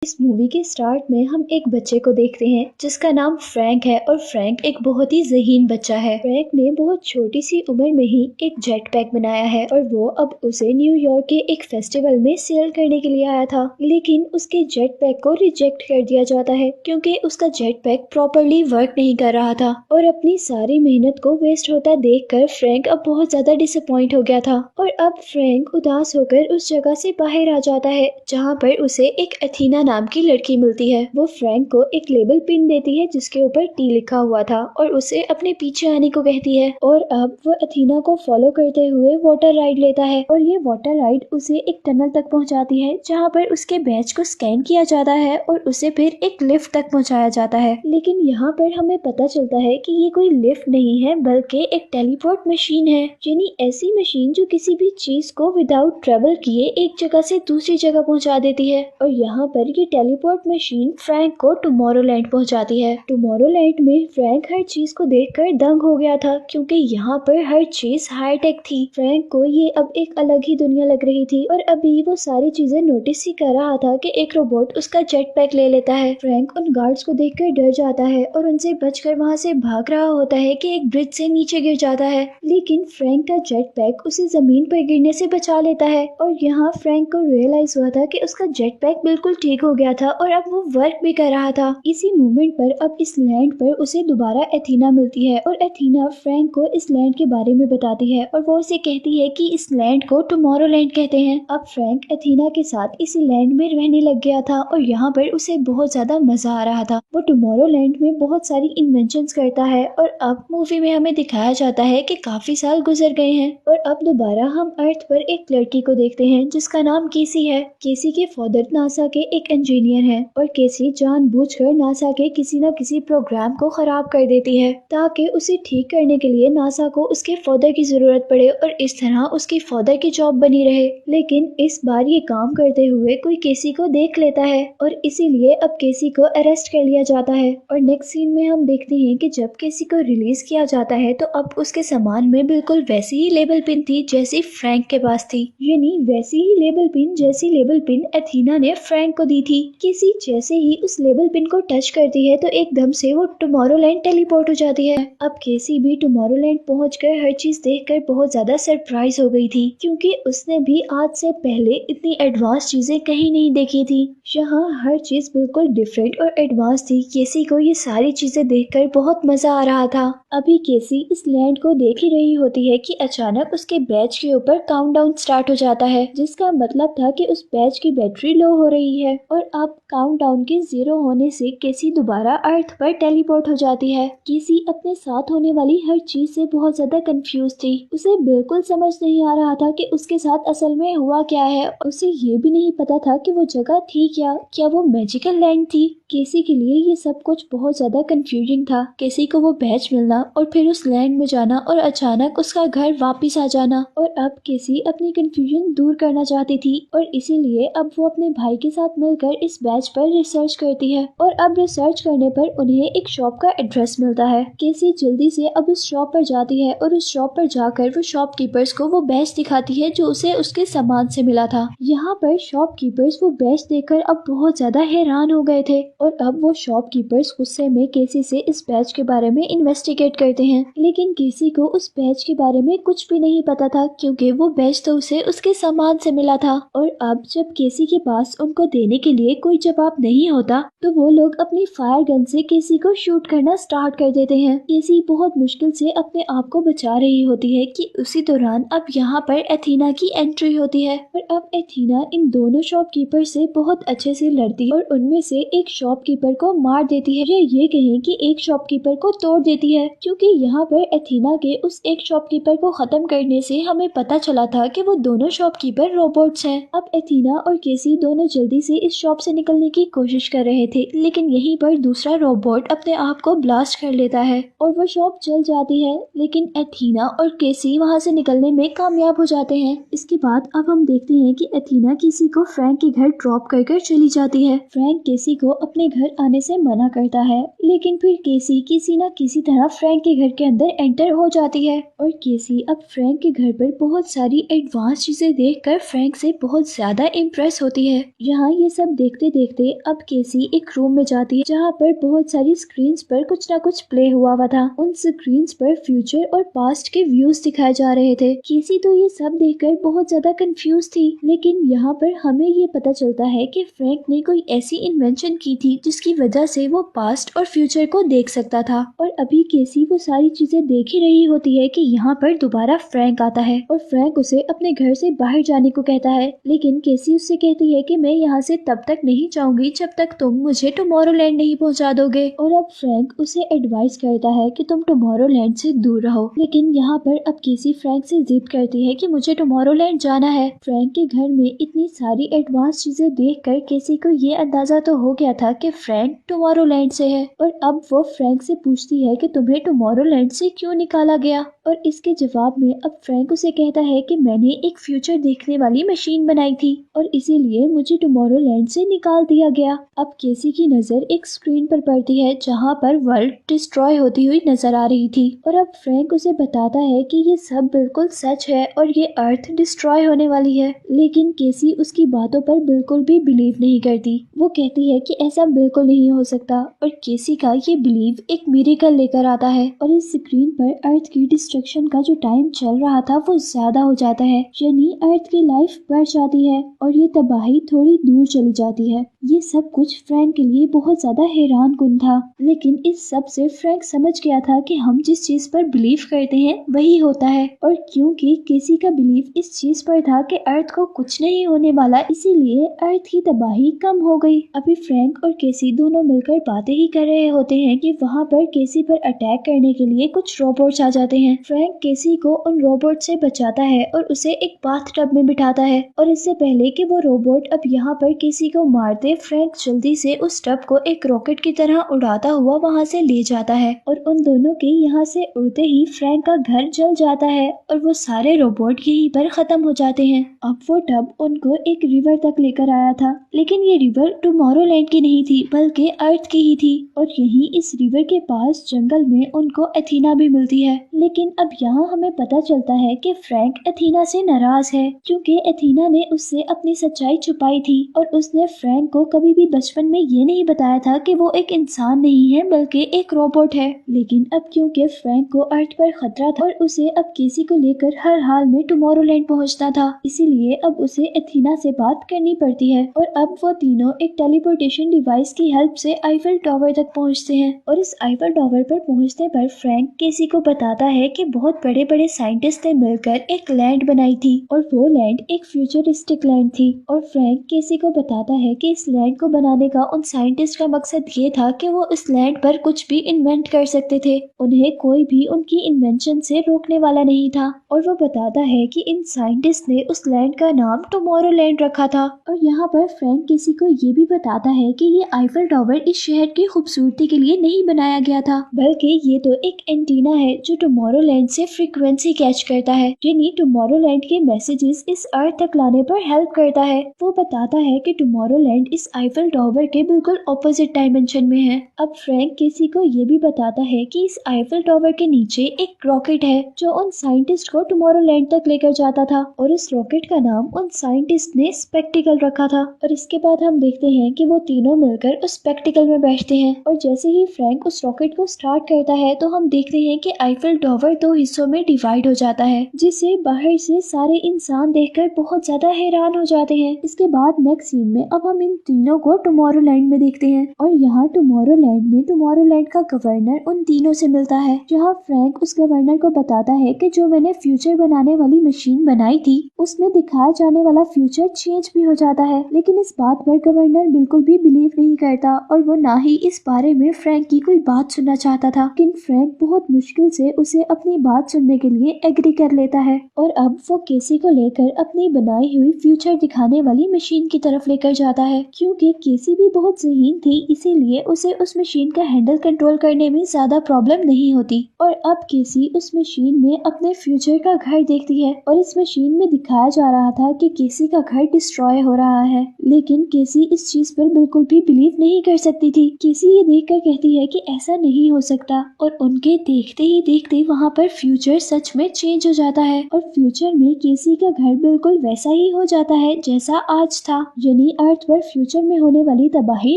इस मूवी के स्टार्ट में हम एक बच्चे को देखते हैं जिसका नाम फ्रैंक है और फ्रैंक एक बहुत ही ज़हीन बच्चा है। फ्रैंक ने बहुत छोटी सी उम्र में ही एक जेट पैक बनाया है और वो अब उसे न्यूयॉर्क के एक फेस्टिवल में सेल करने के लिए आया था, लेकिन उसके जेट पैक को रिजेक्ट कर दिया जाता है क्योंकि उसका जेट पैक प्रॉपरली वर्क नहीं कर रहा था। और अपनी सारी मेहनत को वेस्ट होता देखकर फ्रैंक अब बहुत ज्यादा डिसअपॉइंट हो गया था और अब फ्रैंक उदास होकर उस जगह से बाहर आ जाता है जहाँ पर उसे एक एथीना नाम की लड़की मिलती है। वो फ्रैंक को एक लेबल पिन देती है जिसके ऊपर टी लिखा हुआ था और उसे अपने पीछे आने को कहती है। और अब वो एथीना को फॉलो करते हुए वाटर राइड लेता है और ये वाटर राइड उसे एक टनल तक पहुंचाती है जहां पर उसके बैच को स्कैन किया जाता है और उसे फिर एक लिफ्ट तक पहुंचाया जाता है। लेकिन यहाँ पर हमें पता चलता है कि ये कोई लिफ्ट नहीं है बल्कि एक टेलीपोर्ट मशीन है, यानी ऐसी मशीन जो किसी भी चीज को विदाउट ट्रेवल किए एक जगह से दूसरी जगह पहुंचा देती है। और यहाँ पर ये टेलीपोर्ट मशीन फ्रैंक को टुमारोलैंड पहुंचाती है। टुमारोलैंड में फ्रैंक हर चीज को देखकर दंग हो गया था क्योंकि यहाँ पर हर चीज हाईटेक थी। फ्रैंक को ये अब एक अलग ही दुनिया लग रही थी और अभी वो सारी चीजें नोटिस ही कर रहा था कि एक रोबोट उसका जेट पैक ले लेता है। फ्रैंक उन गार्ड्स को देखकर डर जाता है और उनसे बचकर वहाँ से भाग रहा होता है कि एक ब्रिज से नीचे गिर जाता है, लेकिन फ्रैंक का जेट पैक उसे जमीन पर गिरने से बचा लेता है। और यहाँ फ्रैंक को रियलाइज हुआ था कि उसका जेट पैक बिल्कुल ठीक हो गया था और अब वो वर्क भी कर रहा था। इसी मोमेंट पर अब इस लैंड पर उसे दोबारा एथीना मिलती है और एथीना फ्रैंक को इस लैंड के बारे में बताती है और वो उसे कहती है कि इस लैंड को टुमारोलैंड कहते हैं। अब फ्रैंक एथीना के साथ इसी लैंड में रहने लग गया था और यहाँ पर उसे बहुत ज्यादा मजा आ रहा था। वो टुमारोलैंड में बहुत सारी इन्वेंशंस करता है और अब मूवी में हमें दिखाया जाता है कि काफी साल गुजर गए हैं और अब दोबारा हम अर्थ पर एक लड़की को देखते हैं जिसका नाम केसी है। केसी के फादर नासा के एक इंजीनियर हैं और केसी जानबूझकर नासा के किसी न किसी प्रोग्राम को खराब कर देती है ताकि उसे ठीक करने के लिए नासा को उसके फादर की जरूरत पड़े और इस तरह उसके फादर की जॉब बनी रहे। लेकिन इस बार ये काम करते हुए कोई केसी को देख लेता है और इसीलिए अब केसी को अरेस्ट कर लिया जाता है। और नेक्स्ट सीन में हम देखते हैं कि जब केसी को रिलीज किया जाता है तो अब उसके सामान में बिल्कुल वैसी ही लेबल पिन थी जैसी फ्रैंक के पास थी, यानी वैसी ही लेबल पिन जैसी लेबल पिन एथीना ने फ्रैंक को दी थी। केसी जैसे ही उस लेबल पिन को टच करती है तो एकदम से वो टुमारोलैंड टेलीपोर्ट हो जाती है। अब केसी भी टुमारोलैंड पहुंचकर हर चीज देखकर बहुत ज्यादा सरप्राइज हो गई थी क्योंकि उसने भी आज से पहले इतनी एडवांस चीजें कहीं नहीं देखी थी। यहाँ हर चीज बिल्कुल डिफरेंट और एडवांस थी। केसी को ये सारी चीजें देखकर बहुत मजा आ रहा था। अभी केसी इस लैंड को देख ही रही होती है कि अचानक उसके बैच के ऊपर काउंटडाउन स्टार्ट हो जाता है जिसका मतलब था कि उस बैच की बैटरी लो हो रही है। और अब काउंटडाउन के 0 होने से केसी दोबारा अर्थ पर टेलीपोर्ट हो जाती है। केसी अपने साथ होने वाली हर चीज से बहुत ज्यादा कंफ्यूज थी। उसे बिल्कुल समझ नहीं आ रहा था कि उसके साथ असल में हुआ क्या है। उसे ये भी नहीं पता था कि वो जगह थी क्या वो मैजिकल लैंड थी। केसी के लिए ये सब कुछ बहुत ज्यादा कंफ्यूजिंग था। केसी को वो बैच मिलना और फिर उस लैंड में जाना और अचानक उसका घर वापस आ जाना। और अब केसी अपनी कंफ्यूजन दूर करना चाहती थी और इसीलिए अब वो अपने भाई के साथ मिलकर इस बैच पर रिसर्च करती है। और अब रिसर्च करने पर उन्हें एक शॉप का एड्रेस मिलता है। केसी जल्दी से अब उस शॉप पर जाती है और उस शॉप पर जाकर वो शॉपकीपर्स को वो बैच दिखाती है जो उसे उसके सामान से मिला था। यहाँ पर शॉपकीपर्स वो बैच देखकर अब बहुत ज्यादा हैरान हो गए थे और अब वो शॉपकीपर्स गुस्से में केसी से इस बैच के बारे में इन्वेस्टिगेट करते हैं। लेकिन केसी को उस बैच के बारे में कुछ भी नहीं पता था क्योंकि वो बैच तो उसे उसके सामान से मिला था। और अब जब केसी के पास उनको देने के लिए कोई जवाब नहीं होता तो वो लोग अपनी फायर गन से केसी को शूट करना स्टार्ट कर देते हैं। केसी बहुत मुश्किल से अपने आप को बचा रही होती है कि उसी दौरान अब यहाँ पर एथीना की एंट्री होती है और अब एथीना इन दोनों शॉपकीपर से बहुत अच्छे से लड़ती है और उनमें से एक शॉपकीपर को मार देती है या ये कहें कि एक शॉपकीपर को तोड़ देती है क्योंकि यहाँ पर एथीना के उस एक शॉपकीपर को खत्म करने से हमें पता चला था कि वो दोनों शॉपकीपर रोबोट्स हैं। अब एथीना और केसी दोनों जल्दी से इस शॉप से निकलने की कोशिश कर रहे थे लेकिन यहीं पर दूसरा रोबोट अपने आप को ब्लास्ट कर लेता है और वो शॉप जल जाती है, लेकिन एथीना और केसी वहाँ से निकलने में कामयाब हो जाते हैं। इसके बाद अब हम देखते हैं कि एथीना केसी को फ्रैंक के घर ड्रॉप कर चली जाती है। फ्रैंक केसी को अपने अपने घर आने से मना करता है, लेकिन फिर केसी किसी न किसी तरह फ्रैंक के घर के अंदर एंटर हो जाती है और केसी अब फ्रैंक के घर पर बहुत सारी एडवांस चीजें देखकर फ्रैंक से बहुत ज्यादा इम्प्रेस होती है। यहाँ ये सब देखते देखते अब केसी एक रूम में जाती है जहाँ पर बहुत सारी स्क्रीन्स पर कुछ न कुछ प्ले हुआ था। उन स्क्रीन्स पर फ्यूचर और पास्ट के व्यूज दिखाए जा रहे थे। केसी तो ये सब देखकर बहुत ज्यादा कंफ्यूज थी, लेकिन यहाँ पर हमें ये पता चलता है कि फ्रैंक ने कोई ऐसी इन्वेंशन की थी जिसकी वजह से वो पास्ट और फ्यूचर को देख सकता था। और अभी केसी वो सारी चीजें देख ही रही होती है कि यहाँ पर दोबारा फ्रैंक आता है और फ्रैंक उसे अपने घर से बाहर जाने को कहता है, लेकिन केसी उससे कहती है कि मैं यहाँ से तब तक नहीं जाऊंगी जब तक तुम मुझे टुमारोलैंड नहीं पहुँचा दोगे। और अब फ्रैंक उसे एडवाइस करता है कि तुम टुमारोलैंड से दूर रहो, लेकिन यहाँ पर अब केसी फ्रैंक से जिद करती है कि मुझे टुमारोलैंड जाना है। फ्रैंक के घर में इतनी सारी एडवांस चीजें देखकर केसी को ये अंदाजा तो हो गया था कि फ्रैंक टुमारोलैंड से है और अब वो फ्रैंक से पूछती है कि तुम्हें टुमारोलैंड से क्यों निकाला गया। और इसके जवाब में अब फ्रैंक उसे कहता है कि मैंने एक फ्यूचर देखने वाली मशीन बनाई थी और इसीलिए मुझे टुमारोलैंड से निकाल दिया गया। अब केसी की नजर एक स्क्रीन पर पड़ती है जहाँ पर वर्ल्ड डिस्ट्रॉय होती हुई नजर आ रही थी और अब फ्रैंक उसे बताता है कि ये सब बिल्कुल सच है और ये अर्थ डिस्ट्रॉय होने वाली है, लेकिन केसी उसकी बातों पर बिल्कुल भी बिलीव नहीं करती। वो कहती है कि ऐसा बिल्कुल नहीं हो सकता और केसी का ये बिलीव एक मिरेकल लेकर आता है और इस स्क्रीन पर अर्थ की डिस्ट्रक्शन का जो टाइम चल रहा था वो ज्यादा हो जाता है, यानी अर्थ की लाइफ बढ़ जाती है और ये तबाही थोड़ी दूर चली जाती है। ये सब कुछ फ्रैंक के लिए बहुत ज्यादा हैरान कुन था, लेकिन इस सब से फ्रैंक समझ गया था कि हम जिस चीज पर बिलीव करते हैं वही होता है। और क्योंकि केसी का बिलीव इस चीज पर था कि अर्थ को कुछ नहीं होने वाला, इसीलिए अर्थ की तबाही कम हो गई। अभी फ्रैंक और केसी दोनों मिलकर बातें ही कर रहे होते हैं कि वहाँ पर केसी पर अटैक करने के लिए कुछ रोबोट्स आ जाते हैं। फ्रैंक केसी को उन रोबोट से बचाता है और उसे एक बाथटब में बिठाता है और इससे पहले कि वो रोबोट अब यहाँ पर केसी को मार दे, फ्रैंक जल्दी से उस टब को एक रॉकेट की तरह उड़ाता हुआ वहाँ से ले जाता है और उन दोनों के यहाँ से उड़ते ही फ्रैंक का घर जल जाता है और वो सारे रोबोट यहीं पर खत्म हो जाते हैं। अब वो टब उनको एक रिवर तक लेकर आया था, लेकिन ये रिवर टुमारोलैंड की नहीं थी बल्कि अर्थ की ही थी और यहीं इस रिवर के पास जंगल में उनको एथीना भी मिलती है। लेकिन अब यहाँ हमें पता चलता है कि फ्रैंक एथीना से नाराज है क्योंकि एथीना ने उससे अपनी सच्चाई छुपाई थी और उसने फ्रैंक को कभी भी बचपन में ये नहीं बताया था कि वो एक इंसान नहीं है बल्कि एक रोबोट है। लेकिन अब क्योंकि फ्रैंक को अर्थ पर खतरा था और उसे अब केसी को लेकर हर हाल में टुमारोलैंड पहुंचना था, इसीलिए अब उसे एथीना से बात करनी पड़ती है और अब वो तीनों एक टेलीपोर्टेशन डिवाइस की हेल्प से आईफल टावर तक पहुंचते हैं। और इस आईफल टावर पर पहुंचने पर फ्रैंक केसी को बताता है कि बहुत बड़े बड़े साइंटिस्ट ने मिलकर एक लैंड बनाई थी और वो लैंड एक फ्यूचरिस्टिक लैंड थी। और फ्रैंक केसी को बताता है कि इस लैंड को बनाने का उन साइंटिस्ट का मकसद ये था कि वो इस लैंड पर कुछ भी इन्वेंट कर सकते थे, उन्हें कोई भी उनकी इन्वेंशन से रोकने वाला नहीं था। और वो बताता है कि इन साइंटिस्ट ने उस लैंड का नाम टुमारोलैंड रखा था। और यहाँ पर फ्रैंक केसी को ये भी बताता है कि ये आईफल टावर इस शहर की खूबसूरती के लिए नहीं बनाया गया था, बल्कि ये तो एक एंटीना है जो टुमारोलैंड से फ्रीक्वेंसी कैच करता है, यानी टुमारोलैंड के मैसेजेस इस अर्थ तक लाने पर हेल्प करता है। वो बताता है कि टुमारोलैंड इस आईफल टावर के बिल्कुल ऑपोजिट डायमेंशन में है। अब फ्रैंक केसी को ये भी बताता है कि इस आईफल टावर के नीचे एक रॉकेट है जो उन साइंटिस्ट को टुमारोलैंड तक लेकर जाता था और इस रॉकेट का नाम उन साइंटिस्ट ने स्पेक्टिकल रखा था। और इसके बाद हम देखते हैं कि वो तीनों मिलकर उस स्पेक्टिकल में बैठते हैं और जैसे ही फ्रैंक उस रॉकेट को स्टार्ट करता है तो हम देखते हैं कि आईफल टावर दो हिस्सों में डिवाइड हो जाता है, जिसे बाहर से सारे इंसान देखकर बहुत ज्यादा हैरान हो जाते हैं। इसके बाद नेक्स्ट सीन में अब हम इन तीनों को टुमारोलैंड में देखते हैं और यहाँ टुमारोलैंड में टुमारोलैंड का गवर्नर उन तीनों से मिलता है, जहाँ फ्रैंक उस गवर्नर को बताता है कि जो मैंने फ्यूचर बनाने वाली मशीन बनाई थी उसमें दिखाया जाने वाला फ्यूचर चेंज भी हो जाता है। लेकिन इस बात पर गवर्नर बिल्कुल भी बिलीव नहीं करता और वो ना ही इस बारे में फ्रैंक की कोई बात सुनना चाहता था, लेकिन फ्रैंक बहुत मुश्किल से उसे अपनी बात सुनने के लिए एग्री कर लेता है और अब वो केसी को लेकर अपनी बनाई हुई फ्यूचर दिखाने वाली मशीन की तरफ लेकर जाता है। क्योंकि केसी भी बहुत ज़हीन थी, इसीलिए उसे उस मशीन का हैंडल कंट्रोल करने में ज्यादा प्रॉब्लम नहीं होती। और अब केसी उस मशीन में अपने फ्यूचर का घर देखती है और इस मशीन में दिखाया जा रहा था कि केसी का घर डिस्ट्रॉय हो रहा है, लेकिन केसी इस चीज पर बिल्कुल भी बिलीव नहीं कर सकती थी। केसी ये देखकर कहती है कि ऐसा नहीं हो सकता और उनके देखते ही देखते वहाँ पर फ्यूचर सच में चेंज हो जाता है और फ्यूचर में केसी का घर बिल्कुल वैसा ही हो जाता है जैसा आज था, यानी अर्थ पर फ्यूचर में होने वाली तबाही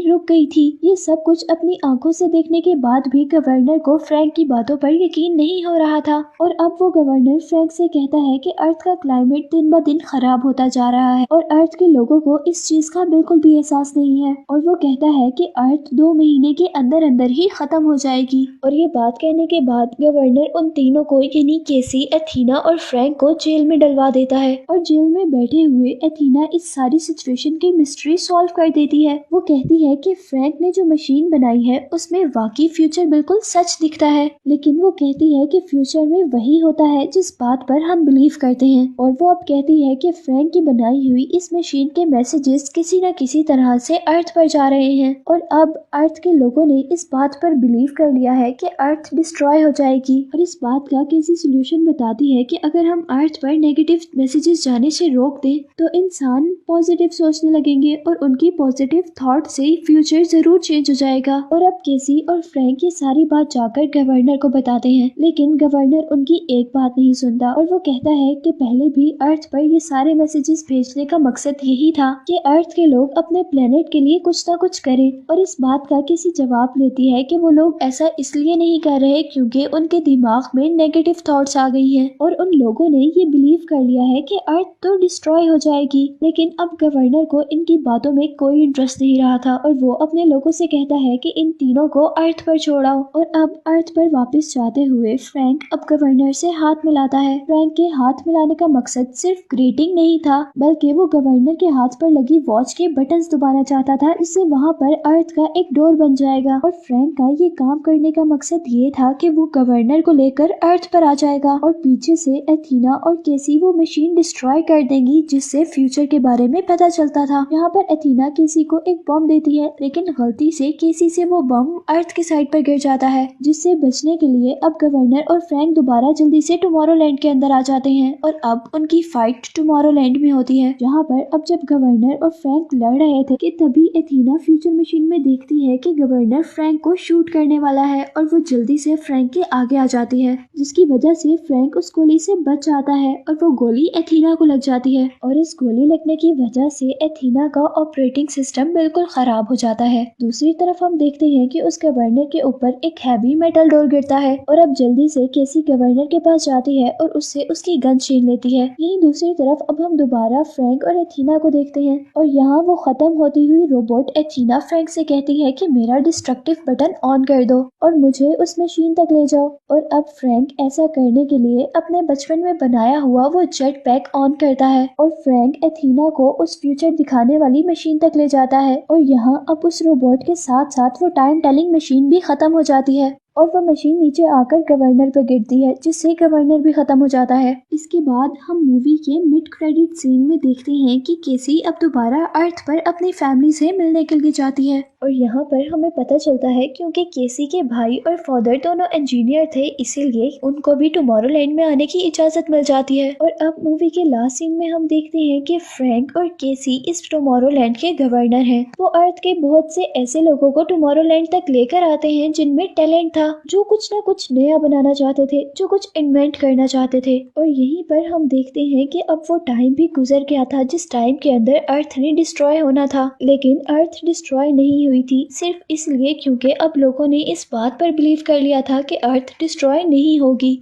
रुक गई थी। ये सब कुछ अपनी आंखों से देखने के बाद भी गवर्नर को फ्रैंक की बातों पर यकीन नहीं हो रहा था और अब वो गवर्नर फ्रैंक से कहता है कि अर्थ का क्लाइमेट दिन ब दिन खराब होता जा रहा है और अर्थ के लोगों को इस चीज का बिल्कुल भी एहसास नहीं है और वो कहता है कि अर्थ 2 महीने के अंदर अंदर ही खत्म हो जाएगी। और ये बात कहने के बाद गवर्नर उन तीनों को यानी केसी, एथीना और फ्रैंक को जेल में डलवा देता है और जेल में बैठे हुए एथीना इस सारी सिचुएशन की मिस्ट्री सॉल्व कर देती है। वो कहती है कि फ्रैंक ने जो मशीन बनाई है उसमें वाकई फ्यूचर बिल्कुल सच दिखता है, लेकिन वो कहती है कि फ्यूचर में वही होता है जिस बात पर हम बिलीव करते हैं और वो अब कहती है कि फ्रैंक की बनाई हुई इस मशीन के मैसेजेस किसी न किसी तरह से अर्थ पर जा रहे हैं और अब अर्थ के लोगों ने इस बात पर बिलीव कर लिया है कि अर्थ डिस्ट्रॉय हो जाएगी और इस बात का किसी सोल्यूशन बताती है कि अगर हम अर्थ पर नेगेटिव मैसेजेस जाने से रोक दें तो इंसान पॉजिटिव सोचने लगेंगे और उनकी पॉजिटिव थॉट से फ्यूचर जरूर चेंज हो जाएगा। और अब केसी और फ्रैंक ये सारी बात जाकर गवर्नर को बताते हैं, लेकिन गवर्नर उनकी एक बात नहीं सुनता और वो कहता है कि पहले भी अर्थ पर ये सारे मैसेजेस भेजने का मकसद यही था कि अर्थ के लोग अपने प्लेनेट के लिए कुछ ना कुछ करें और इस बात का किसी जवाब देती है कि वो लोग ऐसा इसलिए नहीं कर रहे क्योंकि उनके दिमाग में नेगेटिव थॉट्स आ गई हैं और उन लोगों ने ये बिलीव कर लिया है कि अर्थ तो डिस्ट्रॉय हो जाएगी। लेकिन अब गवर्नर को इनकी बातों में कोई इंटरेस्ट नहीं रहा था और वो अपने लोगों से कहता है कि इन तीनों को अर्थ पर छोड़ाओ और अब अर्थ पर वापस जाते हुए फ्रैंक अब गवर्नर से हाथ मिलाता है। फ्रैंक के हाथ मिलाने का मकसद सिर्फ ग्रीटिंग नहीं था बल्कि वो गवर्नर के हाथ पर लगी वॉच के बटन्स दबाना चाहता था, इससे वहाँ पर अर्थ का एक डोर बन जाएगा और फ्रैंक का ये काम करने का मकसद ये था कि वो गवर्नर को लेकर अर्थ पर आ जाएगा और पीछे से एथीना और केसी वो मशीन डिस्ट्रॉय कर देंगी जिससे फ्यूचर के बारे में पता चलता था। यहाँ पर एथीना केसी को एक बम देती है लेकिन गलती से केसी से वो बम अर्थ की साइड पर गिर जाता है, जिससे बचने के लिए अब गवर्नर और फ्रैंक दोबारा जल्दी से टुमारोलैंड के अंदर आ जाते हैं और अब उनकी फाइट टुमारोलैंड में होती है। जहाँ पर अब जब गवर्नर और फ्रैंक लड़ रहे थे कि तभी एथीना फ्यूचर मशीन में देखती है कि गवर्नर फ्रैंक को शूट करने वाला है और वो जल्दी से फ्रैंक के आगे आ जाती है, जिसकी वजह से फ्रैंक उस गोली से बच जाता है और वो गोली एथीना को लग जाती है और इस गोली लगने की वजह से एथीना का ऑपरेटिंग सिस्टम बिल्कुल खराब हो जाता है। दूसरी तरफ हम देखते हैं कि उस गवर्नर के ऊपर एक हैवी मेटल डोर गिरता है और अब जल्दी से केसी गवर्नर के पास जाती है और उससे उसकी गन छीन लेती है। यहीं दूसरी तरफ अब हम दोबारा फ्रैंक और एथीना को देखते हैं और यहाँ वो खत्म होती हुई रोबोट एथीना फ्रैंक से कहती है कि मेरा डिस्ट्रक्टिव बटन ऑन कर दो और मुझे उस मशीन तक ले जाओ और अब फ्रैंक ऐसा करने के लिए अपने बचपन में बनाया हुआ वो जेट पैक ऑन करता है और फ्रैंक एथीना को उस फ्यूचर दिखाने वाली मशीन तक ले जाता है और यहाँ अब उस रोबोट के साथ साथ वो टाइम टेलिंग मशीन भी खत्म हो जाती है और वह मशीन नीचे आकर गवर्नर पर गिरती है जिससे गवर्नर भी खत्म हो जाता है। इसके बाद हम मूवी के मिड क्रेडिट सीन में देखते हैं कि केसी अब दोबारा अर्थ पर अपनी फैमिली से मिलने के लिए जाती है और यहाँ पर हमें पता चलता है क्योंकि केसी के भाई और फादर दोनों इंजीनियर थे इसीलिए उनको भी टुमारोलैंड में आने की इजाजत मिल जाती है। और अब मूवी के लास्ट सीन में हम देखते हैं कि फ्रैंक और केसी इस टुमारोलैंड के गवर्नर हैं। वो अर्थ के बहुत से ऐसे लोगों को टुमारोलैंड तक लेकर आते हैं जिनमें टैलेंट था, जो कुछ ना कुछ नया बनाना चाहते थे, जो कुछ इन्वेंट करना चाहते थे। और यहीं पर हम देखते हैं कि अब वो टाइम भी गुजर गया था जिस टाइम के अंदर अर्थ ने डिस्ट्रॉय होना था, लेकिन अर्थ डिस्ट्रॉय नहीं हुई थी सिर्फ इसलिए क्योंकि अब लोगों ने इस बात पर बिलीव कर लिया था कि अर्थ डिस्ट्रॉय नहीं होगी।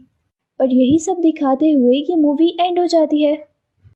और यही सब दिखाते हुए ये मूवी एंड हो जाती है।